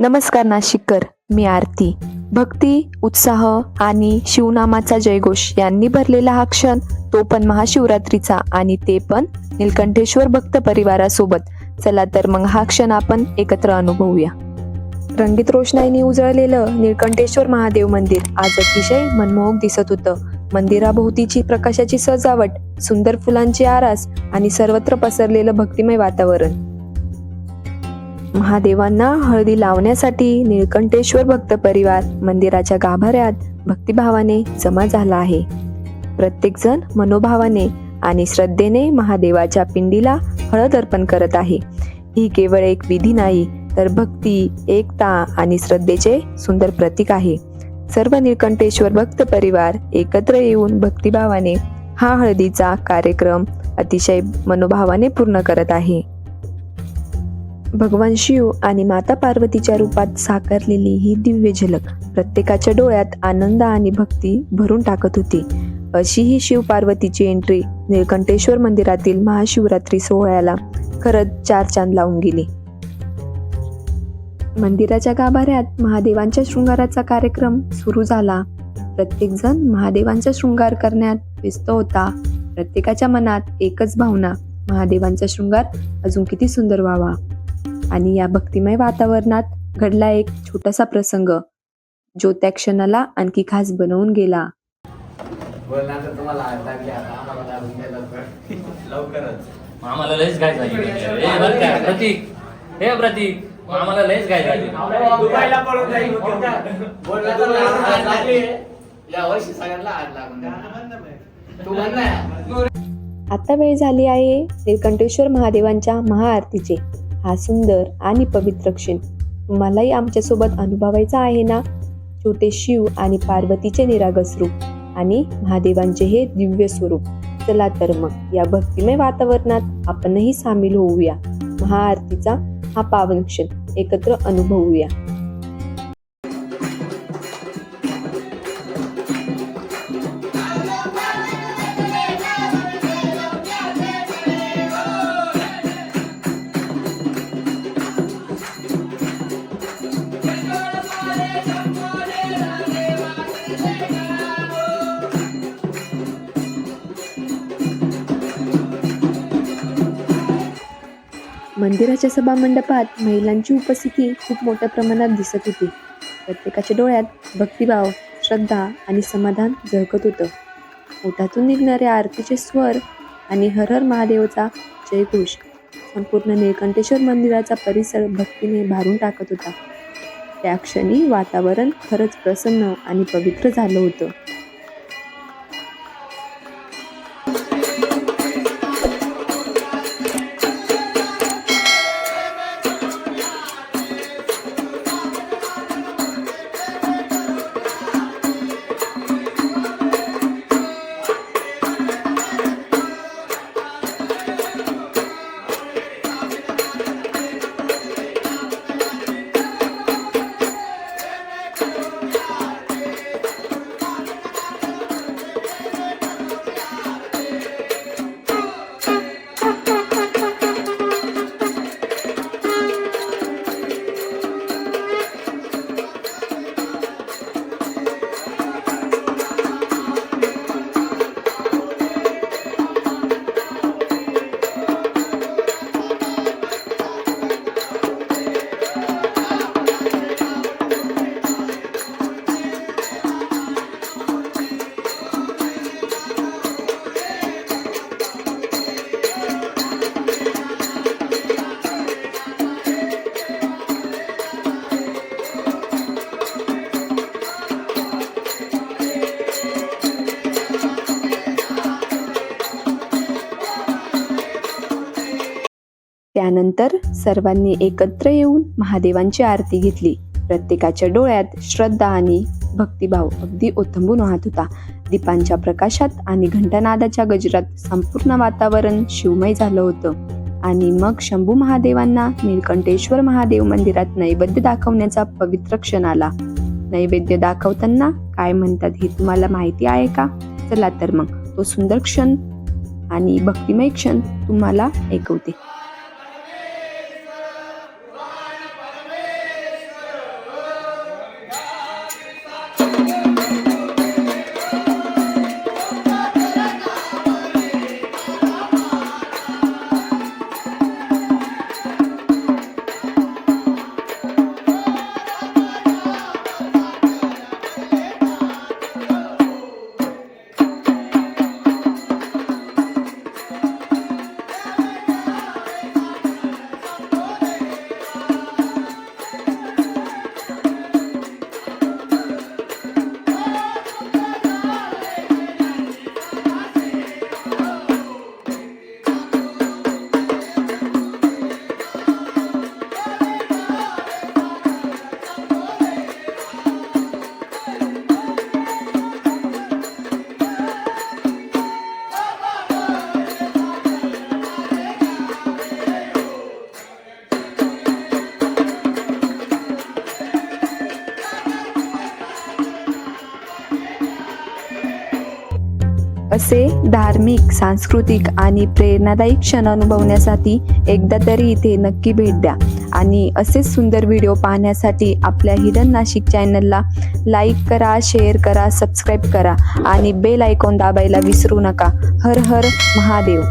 नमस्कार नाशिककर, मी आरती. भक्ती, उत्साह आणि शिवनामाचा जयघोष यांनी भरलेला हा क्षण, तो पण महाशिवरात्रीचा, आणि ते पण नीलकंठेश्वर भक्त परिवारासोबत. चला तर मग हा क्षण आपण एकत्र अनुभवूया. रंगीत रोषणाईने उजळलेलं नीलकंठेश्वर महादेव मंदिर आज अतिशय मनमोहक दिसत होतं. मंदिराभोवतीची प्रकाशाची सजावट, सुंदर फुलांची आरास आणि सर्वत्र पसरलेलं भक्तिमय वातावरण. महादेवांना हळदी लावण्यासाठी नीलकंठेश्वर भक्त परिवार मंदिराच्या गाभाऱ्यात भक्तिभावाने जमा झाला आहे. प्रत्येक जण मनोभावाने आणि श्रद्धेने महादेवाच्या पिंडीला हळद अर्पण करत आहे. ही केवळ एक विधी नाही, तर भक्ती, एकता आणि श्रद्धेचे सुंदर प्रतीक आहे. सर्व नीलकंठेश्वर भक्त परिवार एकत्र येऊन भक्तिभावाने हा हळदीचा कार्यक्रम अतिशय मनोभावाने पूर्ण करत आहे. भगवान शिव आणि माता पार्वतीच्या रूपात साकारलेली ही दिव्य झलक प्रत्येकाच्या डोळ्यात आनंद आणि भक्ती भरून टाकत होती. अशी ही शिव पार्वतीची एंट्री नीलकंठेश्वर मंदिरातील महाशिवरात्री सोहळ्याला खरंच चार चांद लावून गेली. मंदिराच्या गाभाऱ्यात महादेवांच्या शृंगाराचा कार्यक्रम सुरू झाला. प्रत्येक जण महादेवांचा शृंगार करण्यात व्यस्त होता. प्रत्येकाच्या मनात एकच भावना, महादेवांचा शृंगार अजून किती सुंदर व्हावा. आणि या भक्तिमय वातावरणात घडला एक छोटासा प्रसंग, जो त्या क्षणाला आणखी खास बनवून गेला. आम्हाला लयच गाय झाली प्रतीक, हे प्रतीक, आम्हाला लयच गाय झाली. आता वेळ झाली आहे नीलकंठेश्वर महादेवांच्या महाआरतीचे. हा सुंदर आणि पवित्र क्षण तुम्हालाही आमच्यासोबत अनुभवायचा आहे ना. छोटे शिव आणि पार्वतीचे निरागस रूप आणि महादेवांचे हे दिव्य स्वरूप. चला तर मग या भक्तिमय वातावरणात आपणही सामील होऊया. महाआरतीचा हा पावन क्षण एकत्र अनुभवूया. मंदिराच्या सभामंडपात महिलांची उपस्थिती खूप मोठ्या प्रमाणात दिसत होती. प्रत्येकाच्या डोळ्यात भक्तिभाव, श्रद्धा आणि समाधान झळकत होतं. ओठातून निघणारे आरतीचे स्वर आणि हर हर महादेवचा जयघोष संपूर्ण नीलकंठेश्वर मंदिराचा परिसर भक्तीने भारून टाकत होता. त्या क्षणी वातावरण खरंच प्रसन्न आणि पवित्र झालं होतं. त्यानंतर सर्वांनी एकत्र येऊन महादेवांची आरती घेतली. प्रत्येकाच्या डोळ्यात श्रद्धा आणि भक्तिभाव अगदी ओथंबून वाहत होता. दीपांच्या प्रकाशात आणि घंटानादाच्या गजरात संपूर्ण वातावरण शिवमय झालं होतं. आणि मग शंभू महादेवांना नीलकंठेश्वर महादेव मंदिरात नैवेद्य दाखवण्याचा पवित्र क्षण आला. नैवेद्य दाखवताना काय म्हणतात हे तुम्हाला माहिती आहे का? चला तर मग तो सुंदर क्षण आणि भक्तिमय क्षण तुम्हाला ऐकवते. असे धार्मिक, सांस्कृतिक आणि प्रेरणादायी क्षण अनुभवण्यासाठी एकदा तरी इथे नक्की भेट द्या. आणि असेच सुंदर व्हिडिओ पाहण्यासाठी आपल्या हिडन नाशिक चॅनलला लाईक करा, शेअर करा, सबस्क्राईब करा आणि बेल आयकॉन दाबायला विसरू नका. हर हर महादेव.